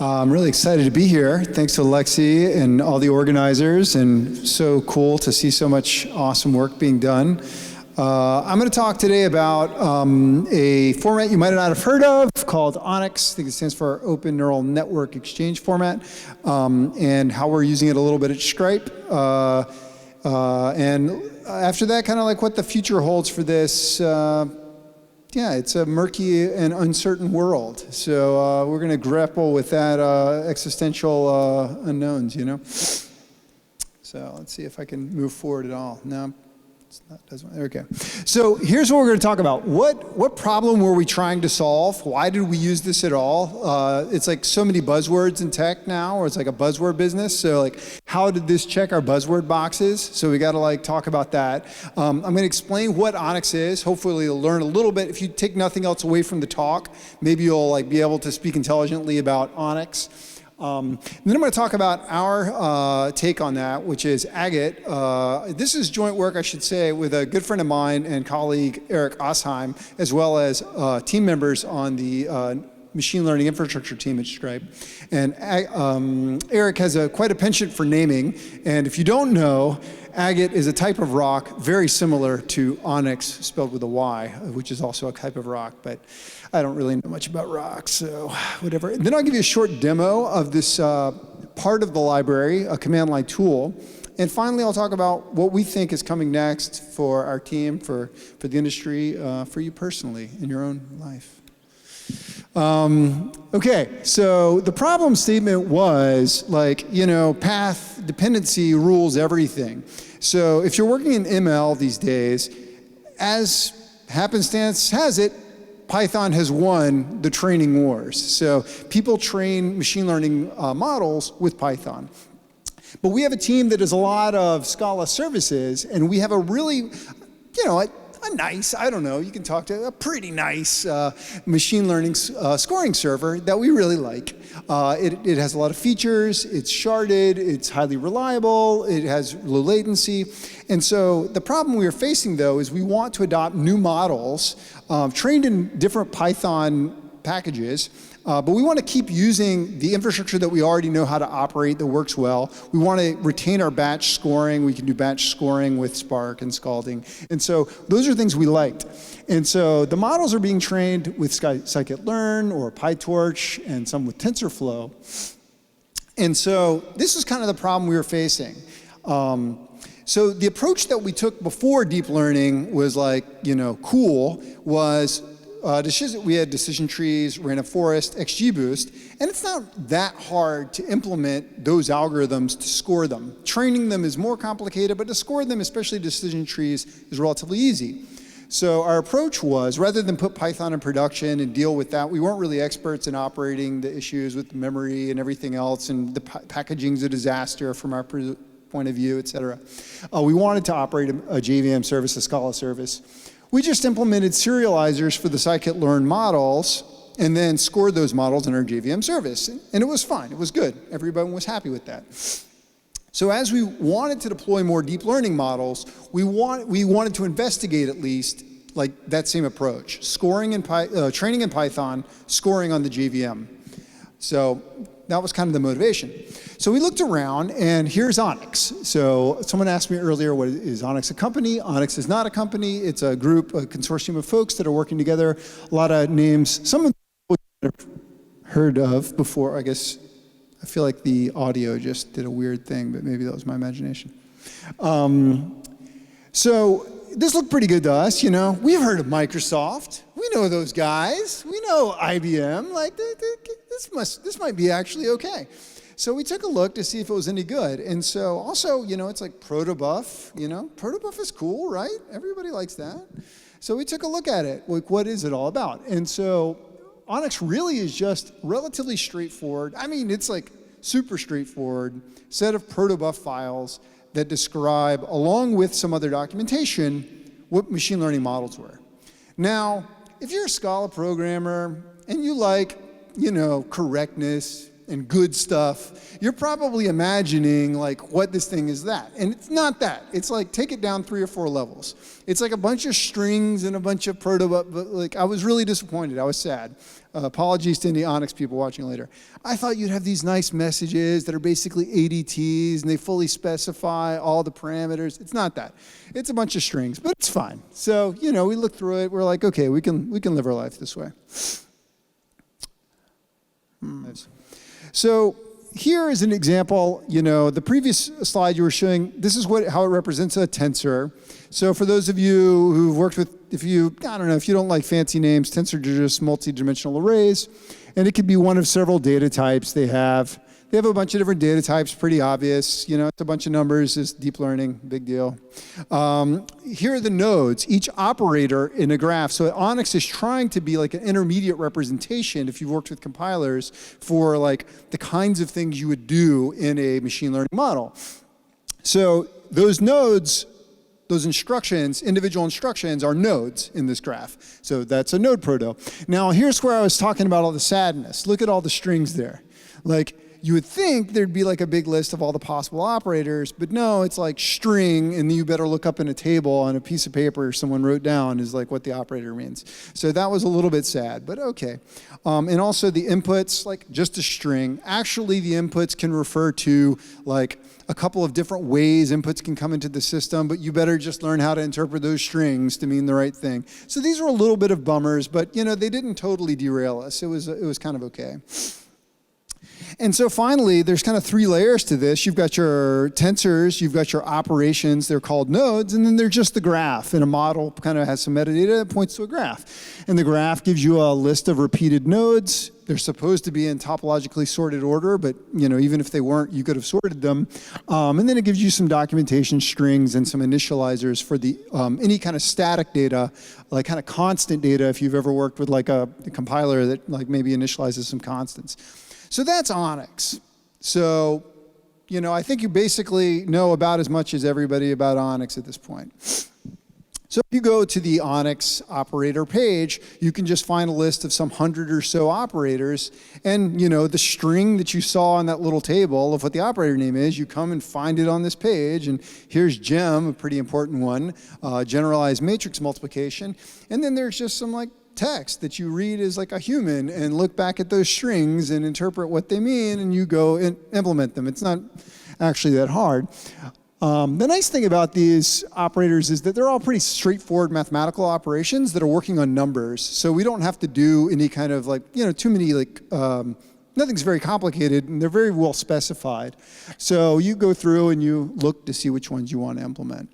I'm really excited to be here. Thanks to Lexi and all the organizers, and so cool to see so much awesome work being done. I'm going to talk today about a format you might not have heard of called ONNX. I think it stands for Open Neural Network Exchange Format, and how we're using it a little bit at Stripe. And after that, kind of like what the future holds for this. Yeah, it's a murky and uncertain world. So we're going to grapple with that existential unknowns, you know. So let's see if I can move forward at all. No. Okay. So here's what we're going to talk about. What problem were we trying to solve? Why did we use this at all? It's like so many buzzwords in tech now, or it's like a buzzword business. So like, how did this check our buzzword boxes? So we got to like talk about that. I'm going to explain what ONNX is. Hopefully you'll learn a little bit. If you take nothing else away from the talk, maybe you'll like be able to speak intelligently about ONNX. And then I'm going to talk about our take on that, which is Agate. This is joint work, I should say, with a good friend of mine and colleague, Eric Osheim, as well as team members on the machine learning infrastructure team at Stripe. And Eric has quite a penchant for naming. And if you don't know, Agate is a type of rock very similar to ONNX, spelled with a Y, which is also a type of rock. But I don't really know much about rocks, so whatever. And then I'll give you a short demo of this part of the library, a command line tool. And finally, I'll talk about what we think is coming next for our team, for the industry, for you personally in your own life. Okay, so the problem statement was like, you know, path dependency rules everything. So if you're working in ML these days, as happenstance has it, Python has won the training wars. So people train machine learning models with Python. But we have a team that does a lot of Scala services, and we have a really, you know, a nice, I don't know, you can talk to a pretty nice machine learning scoring server that we really like. It has a lot of features, it's sharded, it's highly reliable, it has low latency. And so the problem we are facing though is we want to adopt new models trained in different Python packages, but we want to keep using the infrastructure that we already know how to operate that works well. We want to retain our batch scoring. We can do batch scoring with Spark and Scalding. And so those are things we liked. And so the models are being trained with scikit-learn or PyTorch and some with TensorFlow. And so this is kind of the problem we were facing. So the approach that we took before deep learning was like, you know, cool, was we had decision trees, random forest, XGBoost, and it's not that hard to implement those algorithms to score them. Training them is more complicated, but to score them, especially decision trees, is relatively easy. So our approach was, rather than put Python in production and deal with that, we weren't really experts in operating the issues with memory and everything else, and the packaging's a disaster from our point of view, et cetera. We wanted to operate a JVM service, a Scala service. We just implemented serializers for the scikit-learn models and then scored those models in our JVM service. And it was fine, it was good. Everybody was happy with that. So as we wanted to deploy more deep learning models, we wanted to investigate at least like that same approach. Scoring in training in Python, scoring on the JVM. So that was kind of the motivation. So we looked around, and here's ONNX. So someone asked me earlier, what is ONNX a company? ONNX is not a company. It's a group, a consortium of folks that are working together. A lot of names, some of them I've heard of before. I guess I feel like the audio just did a weird thing, but maybe that was my imagination. So this looked pretty good to us, you know. We've heard of Microsoft. We know those guys. We know IBM. Like, this might be actually okay. So we took a look to see if it was any good. And so also, you know, it's like protobuf, you know. Protobuf is cool, right? Everybody likes that. So we took a look at it. Like, what is it all about? And so ONNX really is just relatively straightforward. I mean, it's like super straightforward set of protobuf files that describe, along with some other documentation, what machine learning models were. Now, if you're a Scala programmer and you like, you know, correctness, and good stuff, you're probably imagining like what this thing is that. And it's not that. It's like take it down 3 or 4 levels. It's like a bunch of strings and a bunch of but like I was really disappointed. I was sad. Apologies to any ONNX people watching later. I thought you'd have these nice messages that are basically ADTs and they fully specify all the parameters. It's not that. It's a bunch of strings, but it's fine. So, you know, we look through it. We're like, okay, we can live our life this way. So here is an example. You know, the previous slide you were showing, this is how it represents a tensor. So for those of you who've worked with, I don't know, if you don't like fancy names, tensors are just multidimensional arrays, and it could be one of several data types they have. They have a bunch of different data types, pretty obvious. You know, it's a bunch of numbers, it's deep learning, big deal. Here are the nodes, each operator in a graph. So ONNX is trying to be like an intermediate representation, if you've worked with compilers, for like the kinds of things you would do in a machine learning model. So those nodes, those instructions, individual instructions, are nodes in this graph. So that's a node proto. Now here's where I was talking about all the sadness. Look at all the strings there. Like, you would think there'd be like a big list of all the possible operators, but no, it's like string, and you better look up in a table on a piece of paper someone wrote down is like what the operator means. So that was a little bit sad, but okay. And also the inputs, like just a string. Actually, the inputs can refer to like a couple of different ways inputs can come into the system, but you better just learn how to interpret those strings to mean the right thing. So these were a little bit of bummers, but you know, they didn't totally derail us. It was kind of okay. And so finally, there's kind of 3 layers to this. You've got your tensors, you've got your operations, they're called nodes, and then they're just the graph. And a model kind of has some metadata that points to a graph. And the graph gives you a list of repeated nodes. They're supposed to be in topologically sorted order, but you know, even if they weren't, you could have sorted them. And then it gives you some documentation strings and some initializers for the any kind of static data, like kind of constant data, if you've ever worked with like a compiler that like maybe initializes some constants. So that's ONNX. So, you know, I think you basically know about as much as everybody about ONNX at this point. So if you go to the ONNX operator page, you can just find a list of some 100 or so operators. And, you know, the string that you saw on that little table of what the operator name is, you come and find it on this page. And here's gem, a pretty important one, generalized matrix multiplication. And then there's just some like text that you read as like a human and look back at those strings and interpret what they mean, and you go and implement them. It's not actually that hard. The nice thing about these operators is that they're all pretty straightforward mathematical operations that are working on numbers. So we don't have to do any kind of like, you know, too many like, nothing's very complicated, and they're very well specified. So you go through and you look to see which ones you want to implement.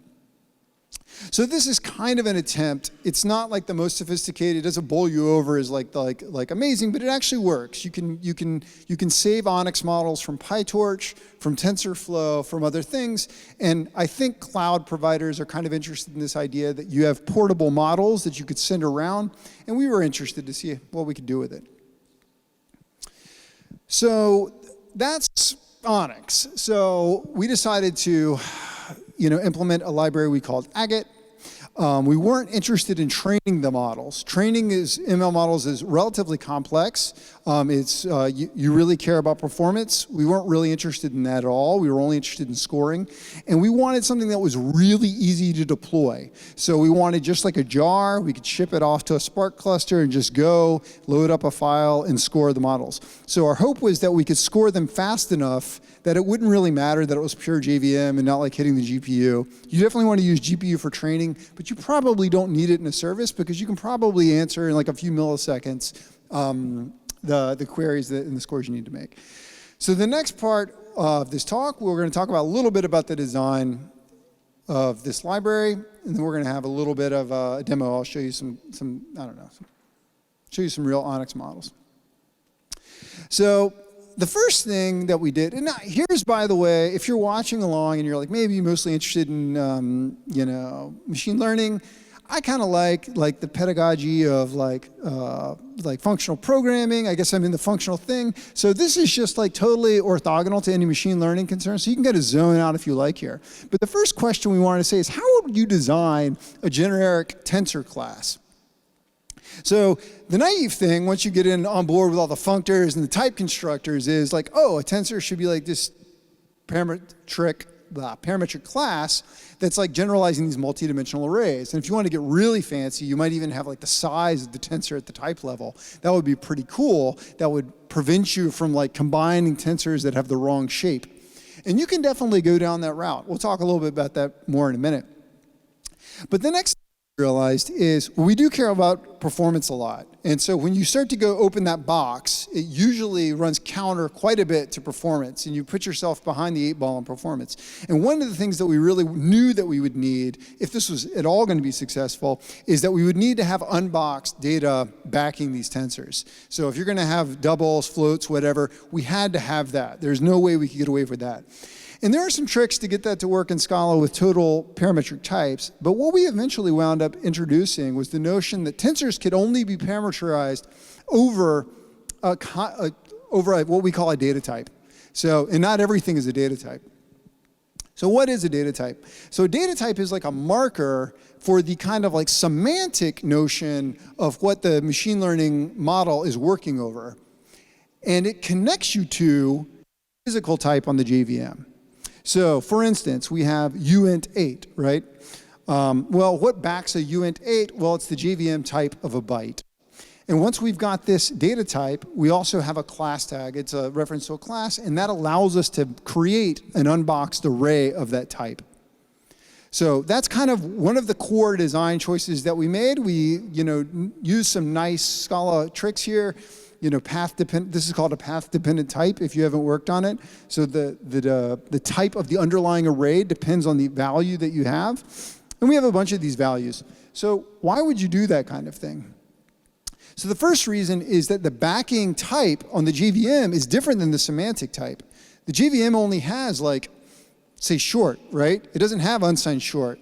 So this is kind of an attempt. It's not like the most sophisticated. It doesn't bowl you over as like amazing, but it actually works. You can save ONNX models from PyTorch, from TensorFlow, from other things. And I think cloud providers are kind of interested in this idea that you have portable models that you could send around. And we were interested to see what we could do with it. So that's ONNX. So we decided to implement a library we called Agate. We weren't interested in training the models. Training ML models is relatively complex. You really care about performance. We weren't really interested in that at all. We were only interested in scoring. And we wanted something that was really easy to deploy. So we wanted just like a jar. We could ship it off to a Spark cluster and just go, load up a file, and score the models. So our hope was that we could score them fast enough that it wouldn't really matter that it was pure JVM and not like hitting the GPU. You definitely want to use GPU for training, but you probably don't need it in a service because you can probably answer in like a few milliseconds the queries and the scores you need to make. So the next part of this talk, we're going to talk about a little bit about the design of this library, and then we're going to have a little bit of a demo. I'll show you some real ONNX models. So the first thing that we did, and now here's, by the way, if you're watching along and you're like maybe mostly interested in machine learning, I kind of like the pedagogy of like functional programming. I guess I'm in the functional thing. So this is just like totally orthogonal to any machine learning concern. So you can get a zone out if you like here. But the first question we wanted to say is, how would you design a generic tensor class? So the naive thing, once you get in on board with all the functors and the type constructors, is like, oh, a tensor should be like this parametric class that's like generalizing these multidimensional arrays. And if you want to get really fancy, you might even have like the size of the tensor at the type level. That would be pretty cool. That would prevent you from like combining tensors that have the wrong shape. And you can definitely go down that route. We'll talk a little bit about that more in a minute. But the next thing I realized is we do care about performance a lot. And so when you start to go open that box, it usually runs counter quite a bit to performance, and you put yourself behind the 8-ball on performance. And one of the things that we really knew that we would need, if this was at all going to be successful, is that we would need to have unboxed data backing these tensors. So if you're going to have doubles, floats, whatever, we had to have that. There's no way we could get away with that. And there are some tricks to get that to work in Scala with total parametric types, but what we eventually wound up introducing was the notion that tensors could only be parameterized over what we call a data type. So, and not everything is a data type. So what is a data type? So a data type is like a marker for the kind of like semantic notion of what the machine learning model is working over. And it connects you to physical type on the JVM. So, for instance, we have uint8, right? Well, what backs a uint8? Well, it's the JVM type of a byte. And once we've got this data type, we also have a class tag. It's a reference to a class, and that allows us to create an unboxed array of that type. So that's kind of one of the core design choices that we made. We, used some nice Scala tricks here. Path dependent. This is called a path dependent type if you haven't worked on it. So the type of the underlying array depends on the value that you have. And we have a bunch of these values. So why would you do that kind of thing? So the first reason is that the backing type on the JVM is different than the semantic type. The JVM only has like, say short, right? It doesn't have unsigned short.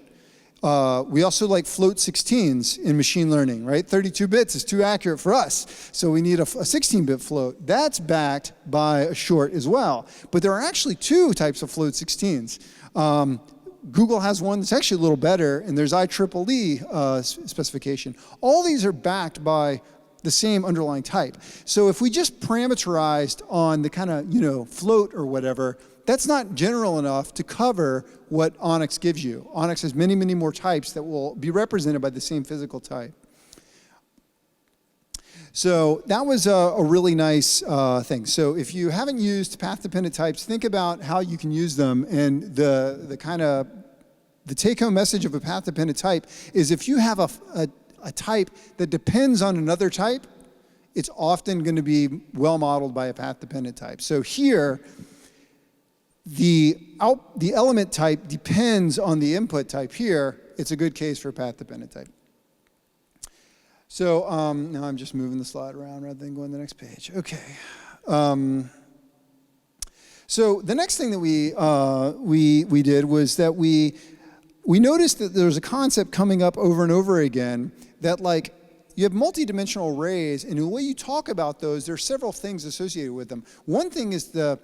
We also like float 16s in machine learning, right? 32 bits is too accurate for us. So we need a 16-bit float. That's backed by a short as well. But there are actually two types of float 16s. Google has one that's actually a little better, and there's IEEE specification. All these are backed by the same underlying type. So if we just parameterized on the kind of, float or whatever, that's not general enough to cover what ONNX gives you. ONNX has many, many more types that will be represented by the same physical type. So that was a really nice thing. So if you haven't used path-dependent types, think about how you can use them. And the take-home message of a path-dependent type is if you have a type that depends on another type, it's often going to be well modeled by a path-dependent type. So here, the element type depends on the input type. Here, it's a good case for a path-dependent type. So now I'm just moving the slide around rather than going to the next page. Okay. So the next thing that we did was that we noticed that there was a concept coming up over and over again that like you have multidimensional arrays, and the way you talk about those, there are several things associated with them. One thing is the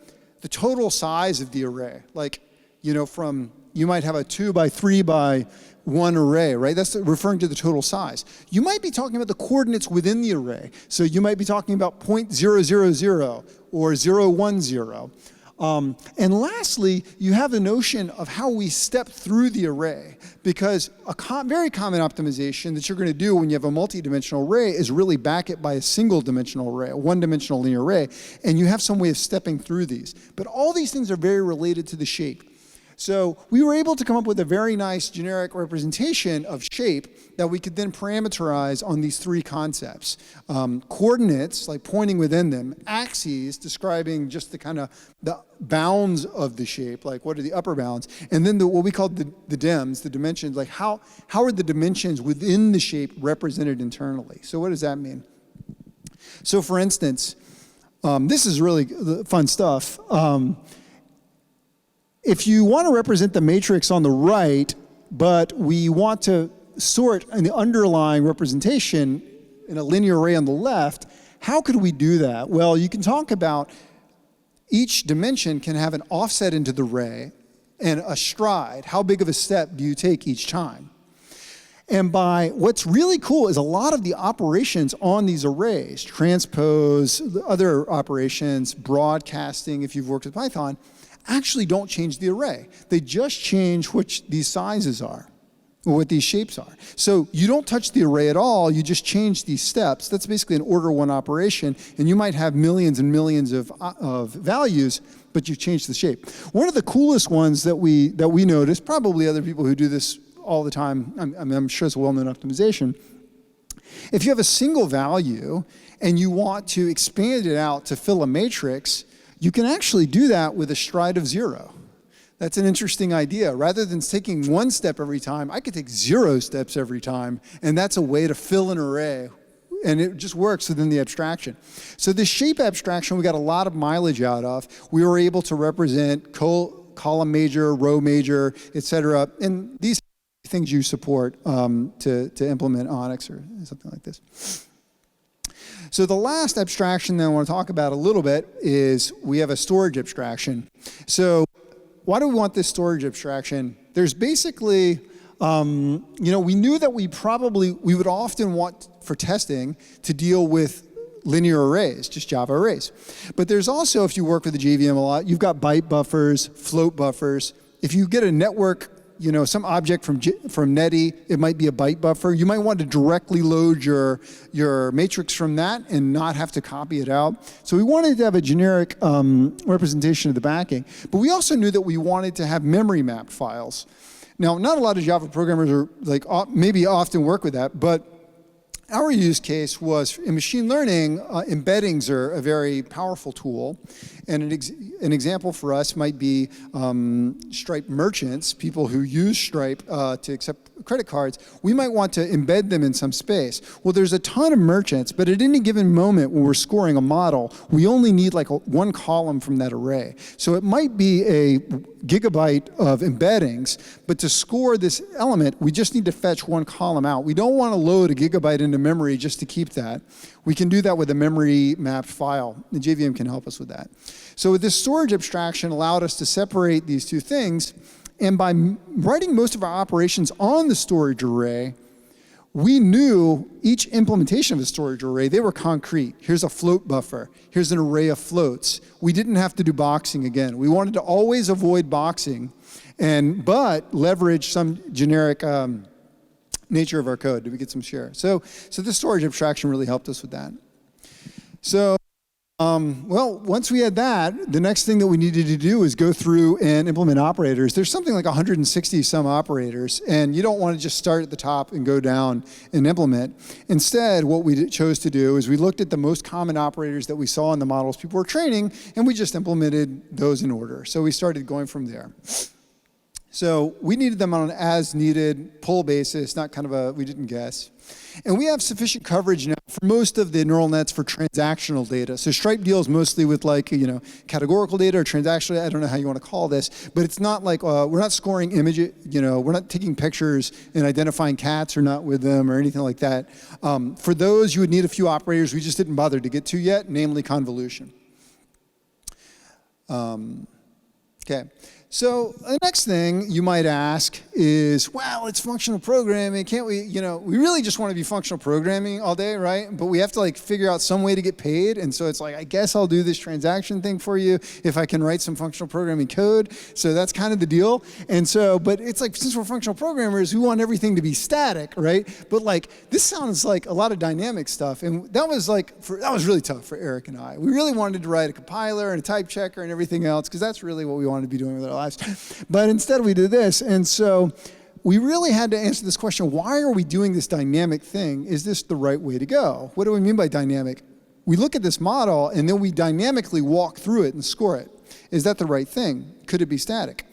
total size of the array. Like, you might have a 2 by 3 by 1 array, right? That's referring to the total size. You might be talking about the coordinates within the array. So you might be talking about 0.000 or 010. And lastly, you have the notion of how we step through the array, because a very common optimization that you're going to do when you have a multi-dimensional array is really back it by a single-dimensional array, a one-dimensional linear array, and you have some way of stepping through these. But all these things are very related to the shape. So we were able to come up with a very nice generic representation of shape that we could then parameterize on these three concepts. Coordinates, like pointing within them. Axes, describing just the kind of the bounds of the shape, like what are the upper bounds. And then what we call the dims, the dimensions, like how are the dimensions within the shape represented internally? So what does that mean? So for instance, this is really fun stuff. If you want to represent the matrix on the right, but we want to sort in the underlying representation in a linear array on the left, how could we do that? Well, you can talk about each dimension can have an offset into the array and a stride. How big of a step do you take each time? And by what's really cool is a lot of the operations on these arrays, transpose, other operations, broadcasting, if you've worked with Python, actually don't change the array. They just change which these sizes are, or what these shapes are. So you don't touch the array at all, you just change these steps. That's basically an order one operation, and you might have millions and millions of values, but you've changed the shape. One of the coolest ones that we noticed, probably other people who do this all the time, I'm sure it's a well-known optimization. If you have a single value and you want to expand it out to fill a matrix, you can actually do that with a stride of 0. That's an interesting idea. Rather than taking 1 step every time, I could take 0 steps every time, and that's a way to fill an array, and it just works within the abstraction. So this shape abstraction we got a lot of mileage out of. We were able to represent column major, row major, etc. And these things you support to implement ONNX or something like this. So the last abstraction that I want to talk about a little bit is we have a storage abstraction. So why do we want this storage abstraction? There's basically, we knew that we would often want for testing to deal with linear arrays, just Java arrays. But there's also, if you work with the JVM a lot, you've got byte buffers, float buffers. If you get a network, some object from Netty, it might be a byte buffer. You might want to directly load your matrix from that and not have to copy it out. So we wanted to have a generic representation of the backing. But we also knew that we wanted to have memory mapped files. Now, not a lot of Java programmers are maybe often work with that, but our use case was in machine learning, embeddings are a very powerful tool. And an example for us might be Stripe merchants, people who use Stripe to accept credit cards. We might want to embed them in some space. Well, there's a ton of merchants, but at any given moment when we're scoring a model, we only need like one column from that array. So it might be a gigabyte of embeddings, but to score this element, we just need to fetch one column out. We don't want to load a gigabyte into memory just to keep that. We can do that with a memory mapped file. The JVM can help us with that. So this storage abstraction allowed us to separate these two things, and by writing most of our operations on the storage array, we knew each implementation of a storage array, they were concrete. Here's a float buffer. Here's an array of floats. We didn't have to do boxing again. We wanted to always avoid boxing, but leverage some generic nature of our code. Did we get some share? So this storage abstraction really helped us with that. So, once we had that, the next thing that we needed to do is go through and implement operators. There's something like 160 some operators, and you don't want to just start at the top and go down and implement. Instead, what we chose to do is we looked at the most common operators that we saw in the models people were training, and we just implemented those in order. So we started going from there. So we needed them on an as-needed pull basis, not kind of we didn't guess. And we have sufficient coverage now for most of the neural nets for transactional data. So Stripe deals mostly with categorical data or transactional, I don't know how you want to call this, but it's not like, we're not scoring images, we're not taking pictures and identifying cats or not with them or anything like that. For those, you would need a few operators we just didn't bother to get to yet, namely convolution. Okay. So the next thing you might ask is, well, it's functional programming. Can't we, we really just want to be functional programming all day, right? But we have to figure out some way to get paid. And so it's like, I guess I'll do this transaction thing for you if I can write some functional programming code. So that's kind of the deal. And so, but it's like, since we're functional programmers, we want everything to be static, right? But this sounds like a lot of dynamic stuff. And that was that was really tough for Eric and I. We really wanted to write a compiler and a type checker and everything else, because that's really what we wanted to be doing with our lives. But instead we did this. And so we really had to answer this question, why are we doing this dynamic thing? Is this the right way to go? What do we mean by dynamic? We look at this model and then we dynamically walk through it and score it. Is that the right thing? Could it be static?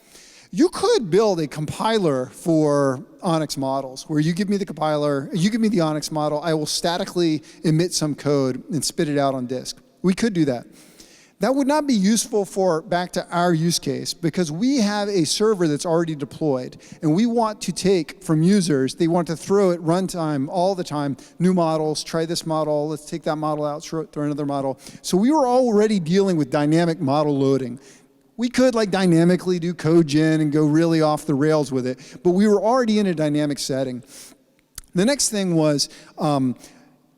You could build a compiler for ONNX models where you give me the compiler, you give me the ONNX model, I will statically emit some code and spit it out on disk. We could do that. That would not be useful back to our use case, because we have a server that's already deployed, and we want to take from users, they want to throw at runtime all the time, new models, try this model, let's take that model out, throw another model. So we were already dealing with dynamic model loading. We could dynamically do code gen and go really off the rails with it, but we were already in a dynamic setting. The next thing was,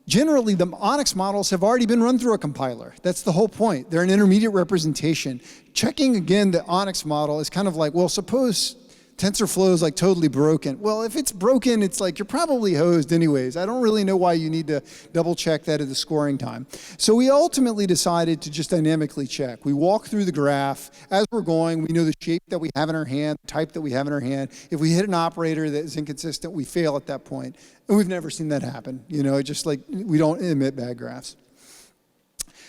generally, the ONNX models have already been run through a compiler. That's the whole point. They're an intermediate representation. Checking, again, the ONNX model is kind of like, well, suppose TensorFlow is like totally broken. Well, if it's broken, it's like you're probably hosed anyways. I don't really know why you need to double check that at the scoring time. So we ultimately decided to just dynamically check. We walk through the graph. As we're going, we know the shape that we have in our hand, the type that we have in our hand. If we hit an operator that is inconsistent, we fail at that point. And we've never seen that happen. You know, just like we don't emit bad graphs.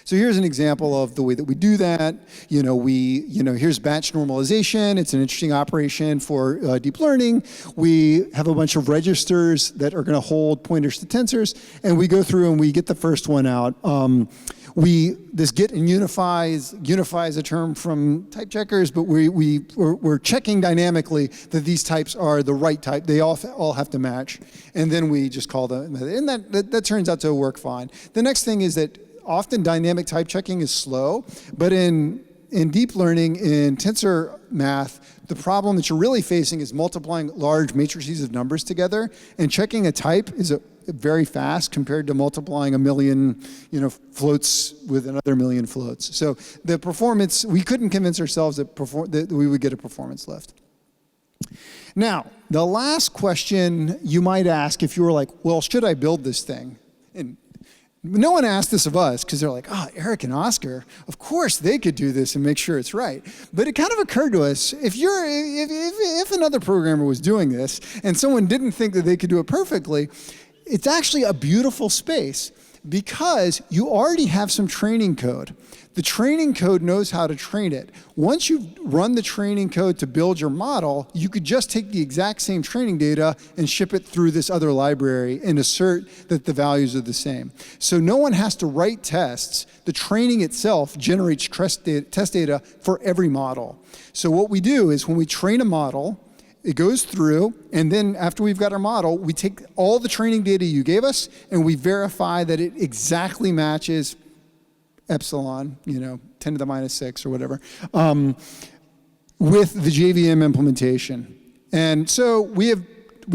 So here's an example of the way that we do that. Here's batch normalization. It's an interesting operation for deep learning. We have a bunch of registers that are going to hold pointers to tensors, and we go through and we get the first one out. This get and unify is a term from type checkers, but we're checking dynamically that these types are the right type. They all have to match, and then we just call them, and that turns out to work fine. The next thing is that often dynamic type checking is slow, but in deep learning, in tensor math, the problem that you're really facing is multiplying large matrices of numbers together, and checking a type is very fast compared to multiplying a million floats with another million floats. So the performance, we couldn't convince ourselves that we would get a performance lift. Now, the last question you might ask if you were like, well, should I build this thing? And no one asked this of us because they're like, Eric and Oscar, of course they could do this and make sure it's right. But it kind of occurred to us, if another programmer was doing this and someone didn't think that they could do it perfectly, it's actually a beautiful space because you already have some training code. The training code knows how to train it. Once you've run the training code to build your model, you could just take the exact same training data and ship it through this other library and assert that the values are the same. So no one has to write tests. The training itself generates test data for every model. So what we do is when we train a model, it goes through, and then after we've got our model, we take all the training data you gave us, and we verify that it exactly matches epsilon, 10 to the minus 6 or whatever, with the JVM implementation. And so we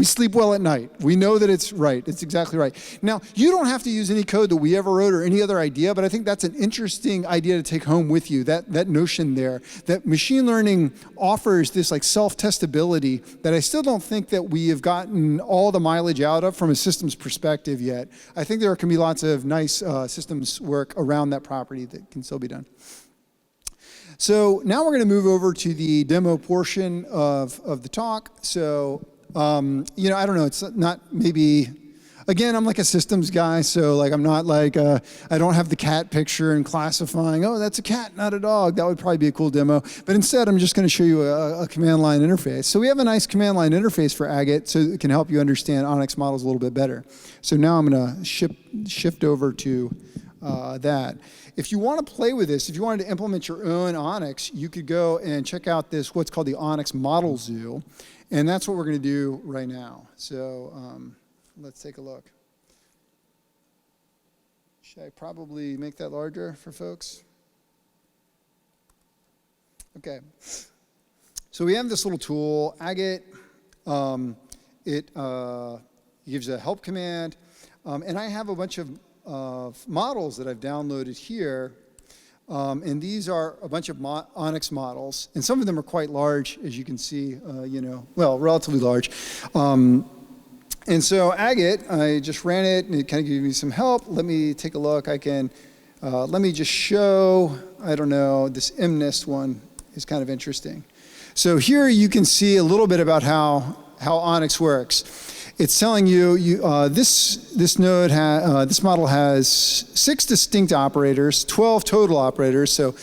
sleep well at night. We know that it's right. It's exactly right. Now, you don't have to use any code that we ever wrote or any other idea, but I think that's an interesting idea to take home with you, that notion there, that machine learning offers this like self-testability that I still don't think that we have gotten all the mileage out of from a systems perspective yet. I think there can be lots of nice systems work around that property that can still be done. So now we're going to move over to the demo portion of the talk. So I don't know, it's not maybe, again, I'm like a systems guy, so like I'm not like, I don't have the cat picture and classifying, oh, that's a cat, not a dog. That would probably be a cool demo. But instead, I'm just going to show you a command line interface. So we have a nice command line interface for Agate, so it can help you understand ONNX models a little bit better. So now I'm going to shift over to that. If you want to play with this, if you wanted to implement your own ONNX, you could go and check out this, what's called the ONNX Model Zoo. And that's what we're going to do right now. So let's take a look. Should I probably make that larger for folks? Okay. So we have this little tool, Agate. It gives a help command. And I have a bunch of models that I've downloaded here. And these are a bunch of ONNX models, and some of them are quite large, as you can see, relatively large. And so Agate, I just ran it, and it kind of gave me some help. Let me take a look. Let me just show, this MNIST one is kind of interesting. So here you can see a little bit about how ONNX works. It's telling you, this model has 6 distinct operators, 12 total operators, so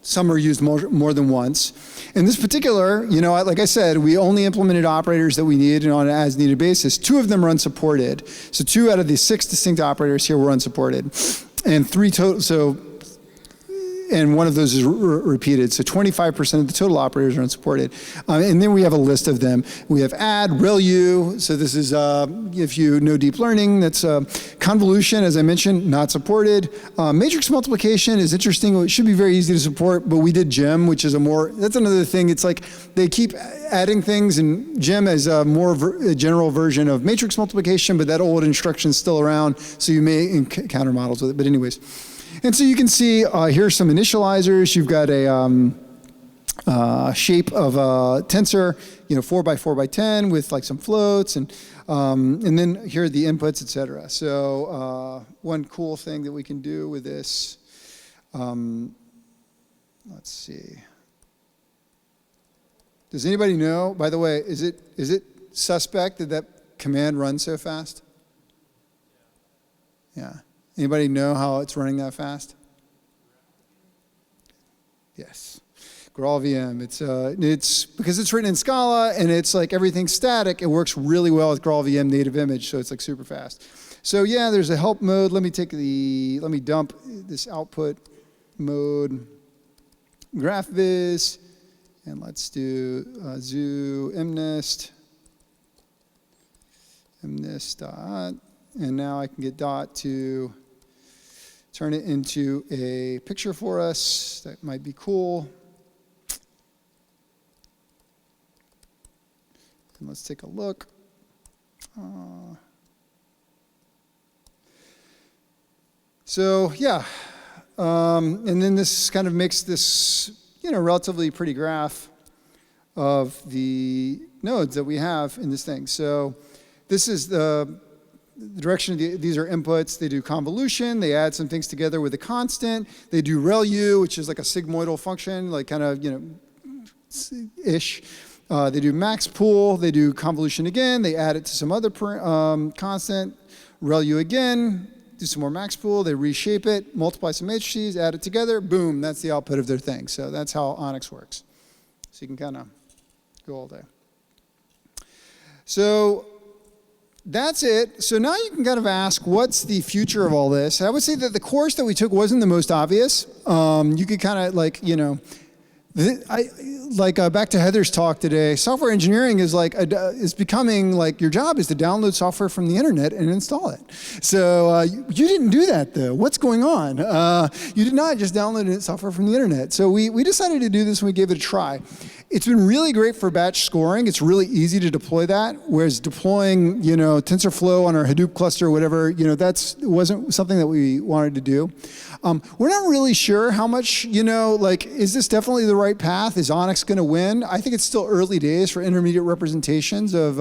some are used more than once. In this particular, like I said, we only implemented operators that we needed on an as-needed basis. 2 of them are unsupported. So 2 out of the 6 distinct operators here were unsupported. And 3 total, so and one of those is repeated. So 25% of the total operators are unsupported. And then we have a list of them. We have add, ReLU. So this is, if you know deep learning, that's convolution, as I mentioned, not supported. Matrix multiplication is interesting. It should be very easy to support, but we did gem, which is that's another thing. It's like they keep adding things, and gem is a more general version of matrix multiplication, but that old instruction is still around, so you may encounter models with it. But anyways. And so you can see here's some initializers. You've got a shape of a tensor, 4 by 4 by 10 with like some floats, and then here are the inputs, etc. So one cool thing that we can do with this, let's see. Does anybody know? By the way, is it suspect that command runs so fast? Yeah. Anybody know how it's running that fast? Yes. Graal VM. It's because it's written in Scala and it's like everything's static. It works really well with Graal VM native image, so it's like super fast. So yeah, there's a help mode. Let me dump this output mode, GraphViz, and let's do zoo mnist dot, and now I can get dot to turn it into a picture for us. That might be cool. And let's take a look. So yeah, and then this kind of makes this, relatively pretty graph of the nodes that we have in this thing. So this is the direction of these are inputs. They do convolution. They add some things together with a constant. They do ReLU, which is like a sigmoidal function, like kind of, ish. They do max pool. They do convolution again. They add it to some other constant. ReLU again. Do some more max pool. They reshape it, multiply some matrices, add it together. Boom, that's the output of their thing. So that's how ONNX works. So you can kind of go all day. So that's it. So now you can kind of ask, what's the future of all this? I would say that the course that we took wasn't the most obvious. You could kind of like, back to Heather's talk today, software engineering is is becoming like your job is to download software from the internet and install it. So you didn't do that though. What's going on? You did not just download software from the internet. So we decided to do this and we gave it a try. It's been really great for batch scoring. It's really easy to deploy that, whereas deploying, TensorFlow on our Hadoop cluster or whatever, wasn't something that we wanted to do. We're not really sure how much, is this definitely the right path? Is ONNX going to win? I think it's still early days for intermediate representations of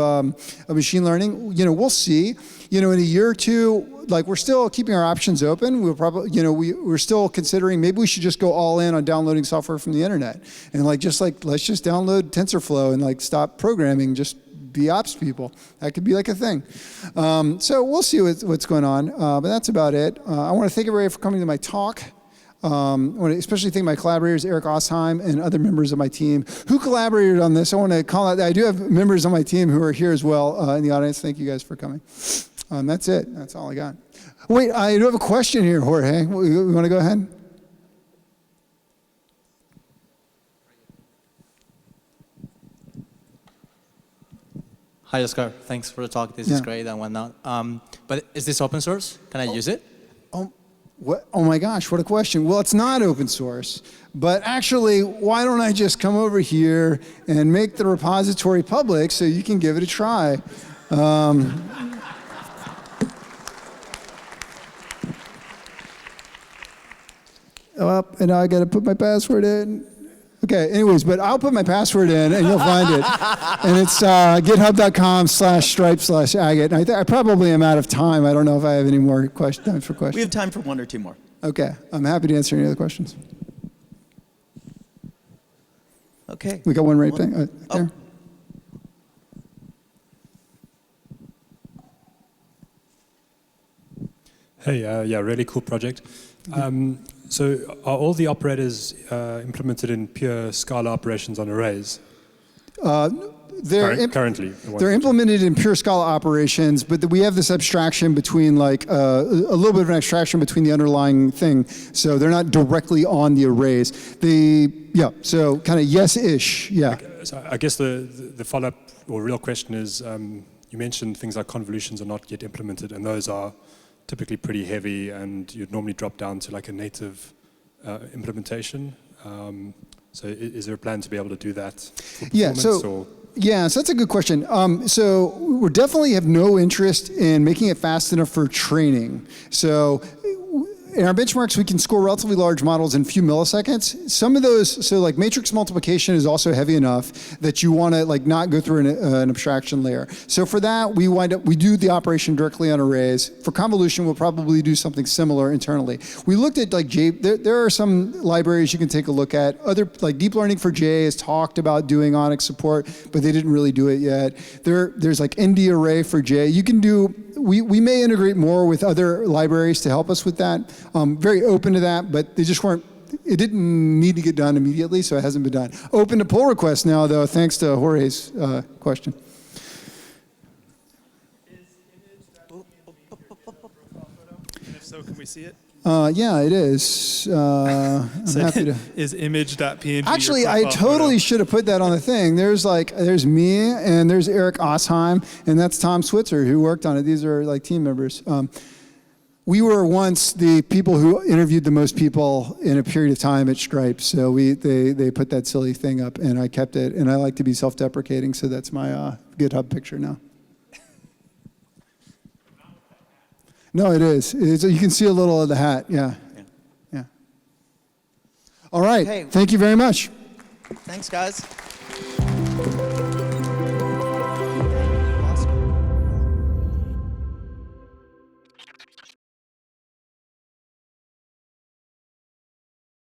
machine learning. We'll see. In a year or two, we're still keeping our options open. We'll probably, we're still considering maybe we should just go all in on downloading software from the internet and let's just download TensorFlow and stop programming, just be ops people. That could be like a thing. So we'll see what's going on, but that's about it. I want to thank everybody for coming to my talk. I want to especially thank my collaborators, Eric Ostheim, and other members of my team who collaborated on this. I want to call out that I do have members on my team who are here as well in the audience. Thank you guys for coming. That's it. That's all I got. Wait, I do have a question here, Jorge. You want to go ahead? Hi, Oscar. Thanks for the talk. This is great and whatnot. But is this open source? Can I use it? Oh my gosh, what a question. Well, it's not open source, but actually, why don't I just come over here and make the repository public so you can give it a try? And now I got to put my password in. Okay, anyways, but I'll put my password in and you'll find it. And it's github.com/stripe/agate. And I probably am out of time. I don't know if I have any more time for questions. We have time for one or two more. Okay, I'm happy to answer any other questions. Okay. We got one right there. Hey, yeah, really cool project. So are all the operators implemented in pure Scala operations on arrays? currently. They're implemented in pure Scala operations, but we have this abstraction between like a little bit of an abstraction between the underlying thing. So they're not directly on the arrays. So kind of yes-ish, yeah. So I guess the follow-up or real question is, you mentioned things like convolutions are not yet implemented, and those are typically pretty heavy, and you'd normally drop down to like a native implementation. So is there a plan to be able to do that for performance? So that's a good question. So we definitely have no interest in making it fast enough for training. So in our benchmarks, we can score relatively large models in a few milliseconds. Some of those, so like matrix multiplication is also heavy enough that you want to like not go through an abstraction layer. So for that, we do the operation directly on arrays. For convolution, we'll probably do something similar internally. We looked at like there are some libraries you can take a look at. Other, like deep learning for J has talked about doing ONNX support, but they didn't really do it yet. There's like ND array for J. You can do, we may integrate more with other libraries to help us with that. Very open to that, but they just weren't, it didn't need to get done immediately, so it hasn't been done. Open to pull requests now, though, thanks to Jorge's question. And if so, can we see it? Yeah, it is. I'm happy to. Is image.png Actually, your I profile totally photo? should have put that on the thing. There's me, and there's Eric Osheim, and that's Tom Switzer, who worked on it. These are like team members. We were once the people who interviewed the most people in a period of time at Stripe, so they put that silly thing up, and I kept it, and I like to be self-deprecating, so that's my GitHub picture now. No, it is. You can see a little of the hat, yeah. All right, Okay. thank you very much. Thanks, guys.